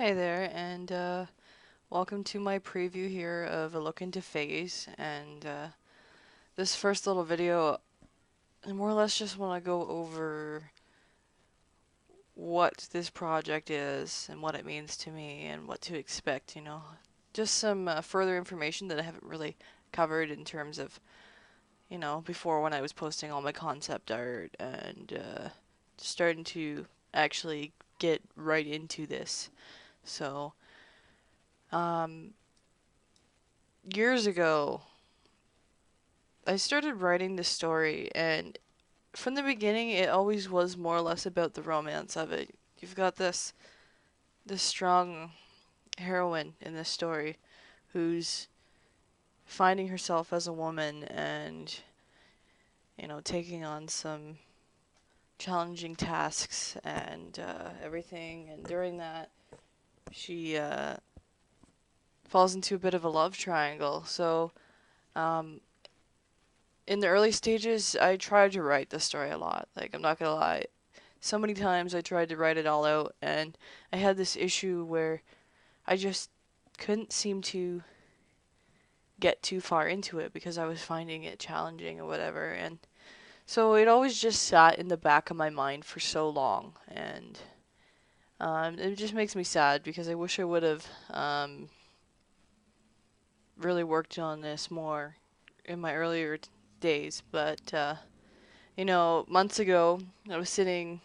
Hey there, and welcome to my preview here of A Look into Phase. And this first little video, I more or less just want to go over what this project is and what it means to me and what to expect, you know. Just some further information that I haven't really covered in terms of, you know, before when I was posting all my concept art and starting to actually get right into this. So, um, years ago, I started writing this story, and from the beginning, it always was more or less about the romance of it. You've got this strong heroine in this story who's finding herself as a woman and, you know, taking on some challenging tasks and everything. And during that, she falls into a bit of a love triangle. So, um, in the early stages, I tried to write the story a lot. Like, I'm not gonna lie, so many times I tried to write it all out, and I had this issue where I just couldn't seem to get too far into it because I was finding it challenging or whatever. And so it always just sat in the back of my mind for so long, and it just makes me sad because I wish I would have really worked on this more in my earlier days. But you know, months ago, I was sitting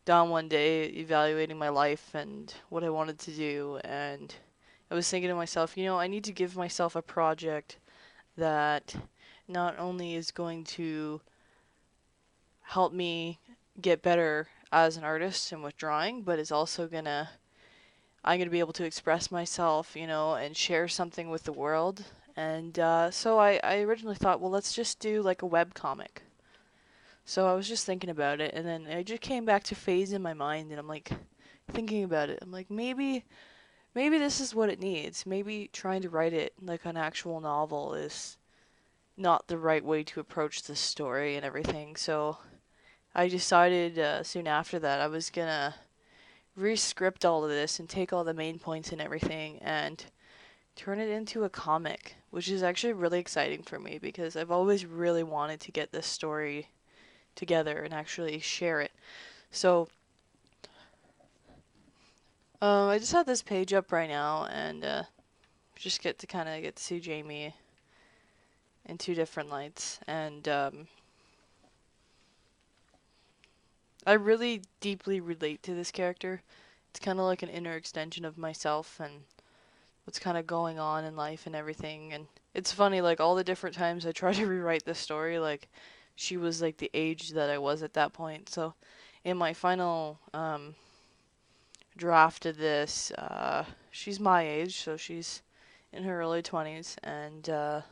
down one day evaluating my life and what I wanted to do, and I was thinking to myself, you know, I need to give myself a project that not only is going to help me get better as an artist and with drawing, but is also I'm gonna be able to express myself, you know, and share something with the world. And so I originally thought, well, let's just do like a web comic. So I was just thinking about it, and then I just came back to phase in my mind, and I'm like thinking about it. I'm like, maybe this is what it needs. Maybe trying to write it like an actual novel is not the right way to approach the story and everything. So I decided soon after that I was gonna re-script all of this and take all the main points and everything and turn it into a comic, which is actually really exciting for me because I've always really wanted to get this story together and actually share it. So I just have this page up right now, and just get to kind of get to see Jamie in two different lights, and I really deeply relate to this character. It's kind of like an inner extension of myself and what's kind of going on in life and everything. And it's funny, like all the different times I try to rewrite this story, like she was like the age that I was at that point. So in my final draft of this, she's my age, so she's in her early 20s, and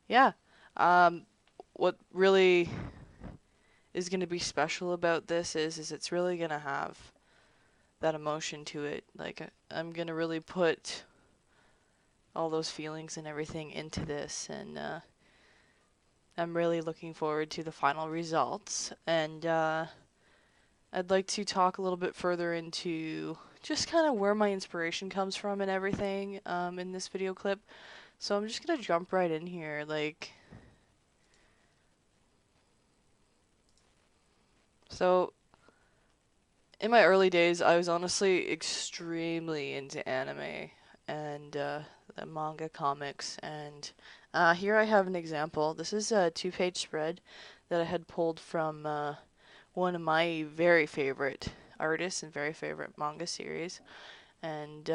yeah. Um, what really is going to be special about this is it's really going to have that emotion to it. Like I'm going to really put all those feelings and everything into this, and I'm really looking forward to the final results. And I'd like to talk a little bit further into just kind of where my inspiration comes from and everything in this video clip. So I'm just going to jump right in here. Like, so in my early days, I was honestly extremely into anime and the manga comics. And here I have an example. This is a two-page spread that I had pulled from one of my very favorite artists and very favorite manga series. And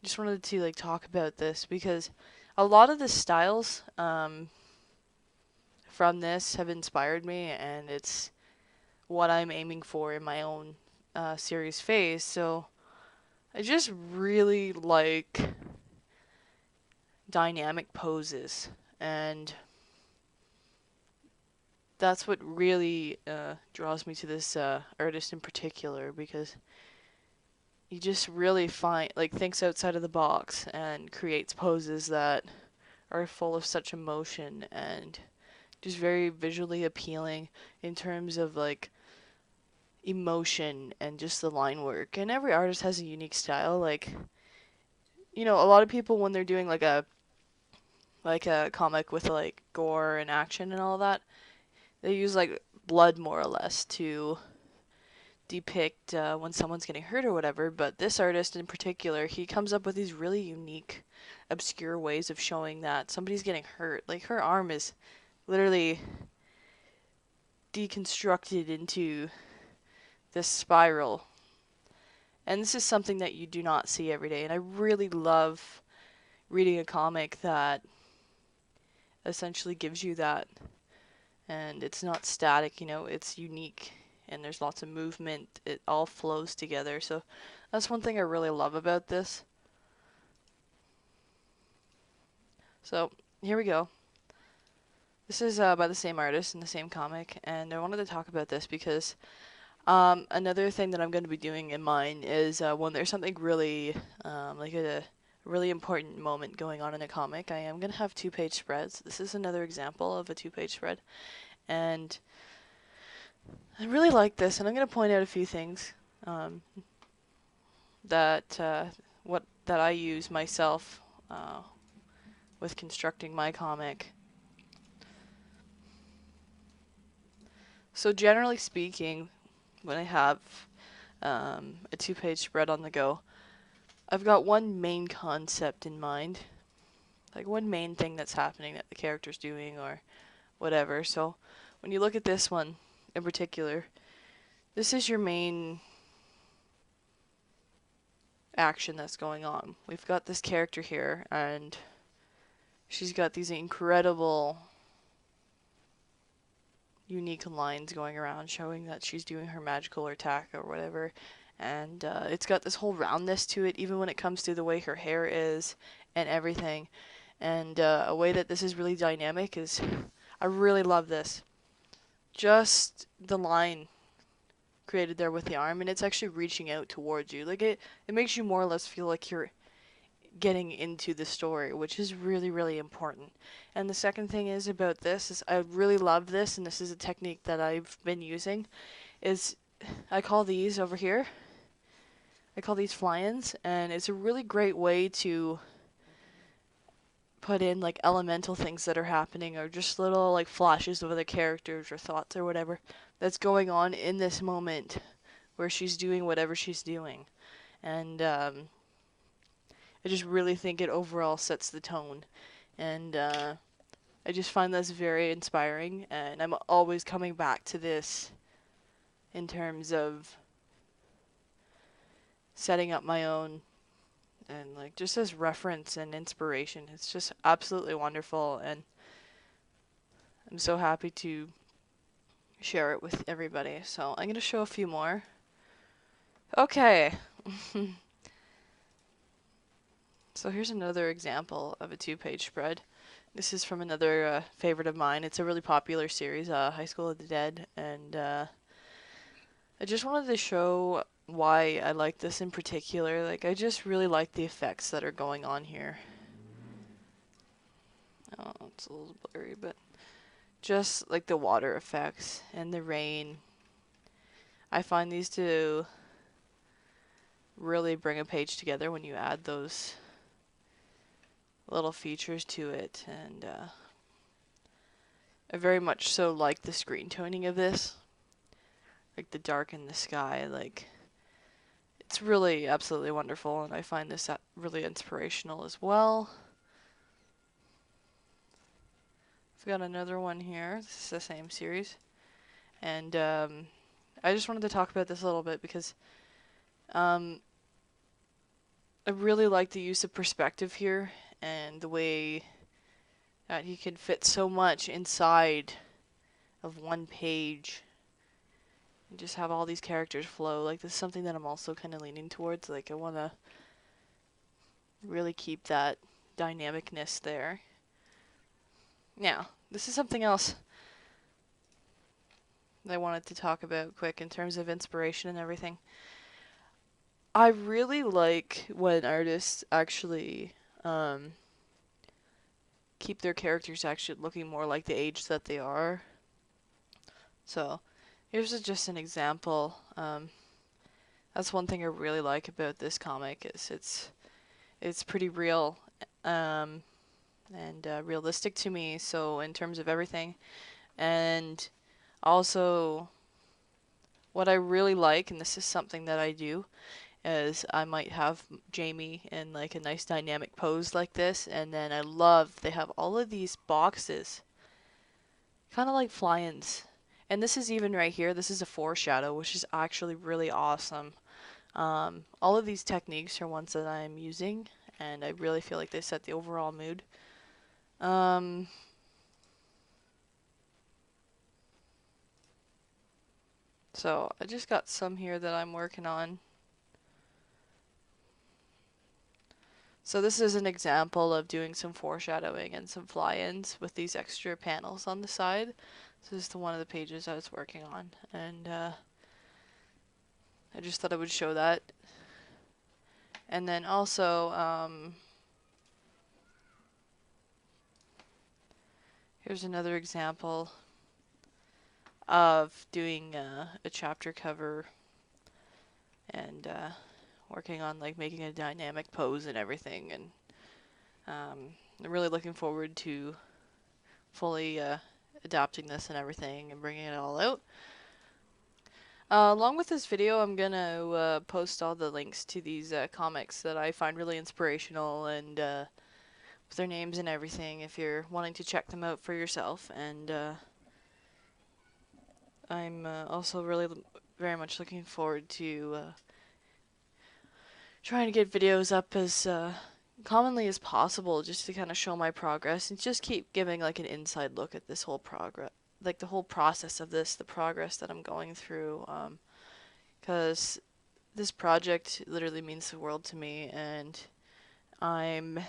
just wanted to like talk about this because a lot of the styles from this have inspired me, and it's what I'm aiming for in my own series phase. So I just really like dynamic poses, and that's what really draws me to this artist in particular because he just really thinks outside of the box and creates poses that are full of such emotion and just very visually appealing in terms of like emotion and just the line work. And every artist has a unique style. Like, you know, a lot of people when they're doing like a comic with like gore and action and all that, they use like blood more or less to depict when someone's getting hurt or whatever. But this artist in particular, he comes up with these really unique, obscure ways of showing that somebody's getting hurt. Like her arm is literally deconstructed into this spiral. And this is something that you do not see every day. And I really love reading a comic that essentially gives you that. And it's not static, you know, it's unique. And there's lots of movement. It all flows together. So that's one thing I really love about this. So here we go. This is by the same artist in the same comic. And I wanted to talk about this because another thing that I'm going to be doing in mine is when there's something really, like a really important moment going on in a comic, I am going to have 2-page spreads. This is another example of a 2-page spread. And I really like this, and I'm going to point out a few things that I use myself with constructing my comic. So generally speaking, when I have a 2-page spread on the go, I've got one main concept in mind, like one main thing that's happening that the character's doing or whatever. So when you look at this one in particular, this is your main action that's going on. We've got this character here, and she's got these incredible unique lines going around showing that she's doing her magical attack or whatever. And it's got this whole roundness to it, even when it comes to the way her hair is and everything. And a way that this is really dynamic is, I really love this. Just the line created there with the arm, and it's actually reaching out towards you. Like it makes you more or less feel like you're getting into the story, which is really, really important. And the second thing is about this is I really love this, and this is a technique that I've been using, is I call these over here, I call these fly-ins, and it's a really great way to put in like elemental things that are happening or just little like flashes of other characters or thoughts or whatever that's going on in this moment where she's doing whatever she's doing. And I just really think it overall sets the tone. And I just find this very inspiring, and I'm always coming back to this in terms of setting up my own and like just as reference and inspiration. It's just absolutely wonderful, and I'm so happy to share it with everybody. So I'm going to show a few more. Okay. So here's another example of a 2-page spread. This is from another favorite of mine. It's a really popular series, High School of the Dead, and I just wanted to show why I like this in particular. Like, I just really like the effects that are going on here. Oh, it's a little blurry, but just like the water effects and the rain. I find these to really bring a page together when you add those little features to it, and I very much so like the screen toning of this, like the dark in the sky. Like, it's really absolutely wonderful, and I find this really inspirational as well. I've got another one here. This is the same series, and I just wanted to talk about this a little bit because I really like the use of perspective here and the way that he can fit so much inside of one page and just have all these characters flow. Like, this is something that I'm also kind of leaning towards. Like, I want to really keep that dynamicness there. Now, this is something else that I wanted to talk about quick in terms of inspiration and everything. I really like when artists actually keep their characters actually looking more like the age that they are. So, Here's just an example. That's one thing I really like about this comic is it's pretty real, um, and realistic to me. So in terms of everything, and also what I really like, and this is something that I do, is I might have Jamie in like a nice dynamic pose like this, and then I love they have all of these boxes, kind of like fly-ins. And this is even right here. This is a foreshadow, which is actually really awesome. All of these techniques are ones that I'm using, and I really feel like they set the overall mood. Um, so I just got some here that I'm working on. So this is an example of doing some foreshadowing and some fly-ins with these extra panels on the side. This is one of the pages I was working on, and I just thought I would show that. And then also, here's another example of doing a chapter cover and working on like making a dynamic pose and everything. And I'm really looking forward to fully adapting this and everything and bringing it all out. Along with this video, I'm gonna post all the links to these comics that I find really inspirational, and with their names and everything if you're wanting to check them out for yourself. And I'm also really very much looking forward to trying to get videos up as commonly as possible, just to kind of show my progress and just keep giving like an inside look at this whole progress, like the whole process of this, the progress that I'm going through, because this project literally means the world to me, and I'm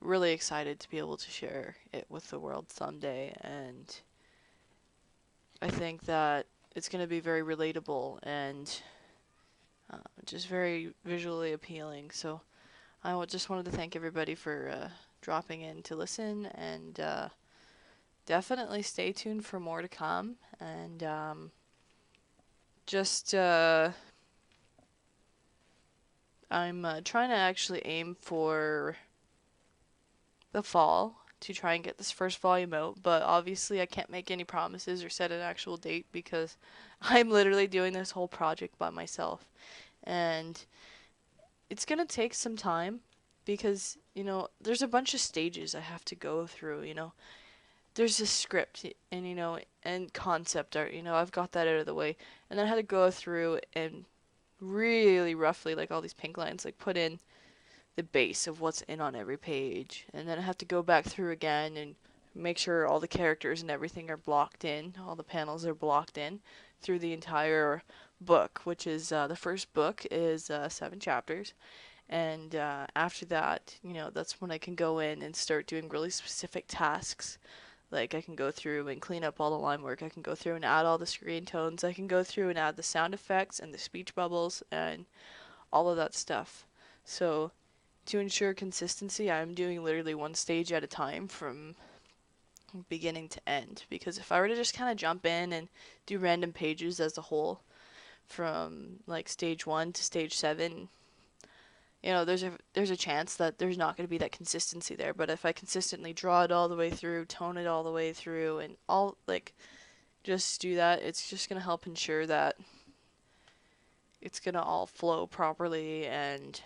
really excited to be able to share it with the world someday. And I think that it's going to be very relatable and just very visually appealing. So I just wanted to thank everybody for dropping in to listen, and definitely stay tuned for more to come. And just I'm trying to actually aim for the fall to try and get this first volume out, but obviously I can't make any promises or set an actual date because I'm literally doing this whole project by myself. And it's gonna take some time because, you know, there's a bunch of stages I have to go through, you know. There's a script and, you know, and concept art, you know, I've got that out of the way. And then I had to go through and really roughly, like all these pink lines, like put in the base of what's in on every page. And then I have to go back through again and make sure all the characters and everything are blocked in, all the panels are blocked in through the entire book, which is the first book is 7 chapters. And after that, you know, that's when I can go in and start doing really specific tasks. Like I can go through and clean up all the line work. I can go through and add all the screen tones. I can go through and add the sound effects and the speech bubbles and all of that stuff. So to ensure consistency, I'm doing literally one stage at a time from beginning to end. Because if I were to just kind of jump in and do random pages as a whole from like stage 1 to stage 7, you know, there's a chance that there's not going to be that consistency there. But if I consistently draw it all the way through, tone it all the way through, and all like just do that, it's just going to help ensure that it's going to all flow properly and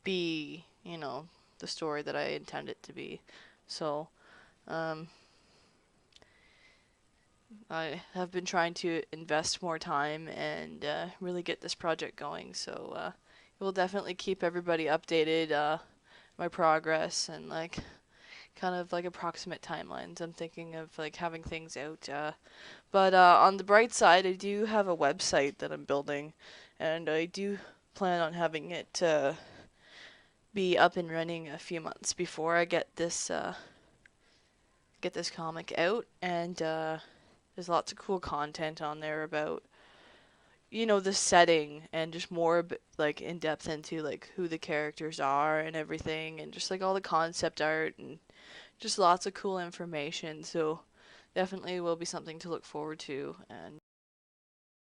be, you know, the story that I intend it to be. So, I have been trying to invest more time and really get this project going. So, we'll definitely keep everybody updated, my progress and like kind of like approximate timelines. I'm thinking of like having things out. But on the bright side, I do have a website that I'm building, and I do plan on having it be up and running a few months before I get this comic out. And there's lots of cool content on there about, you know, the setting and just more like in depth into like who the characters are and everything, and just like all the concept art and just lots of cool information. So definitely will be something to look forward to. And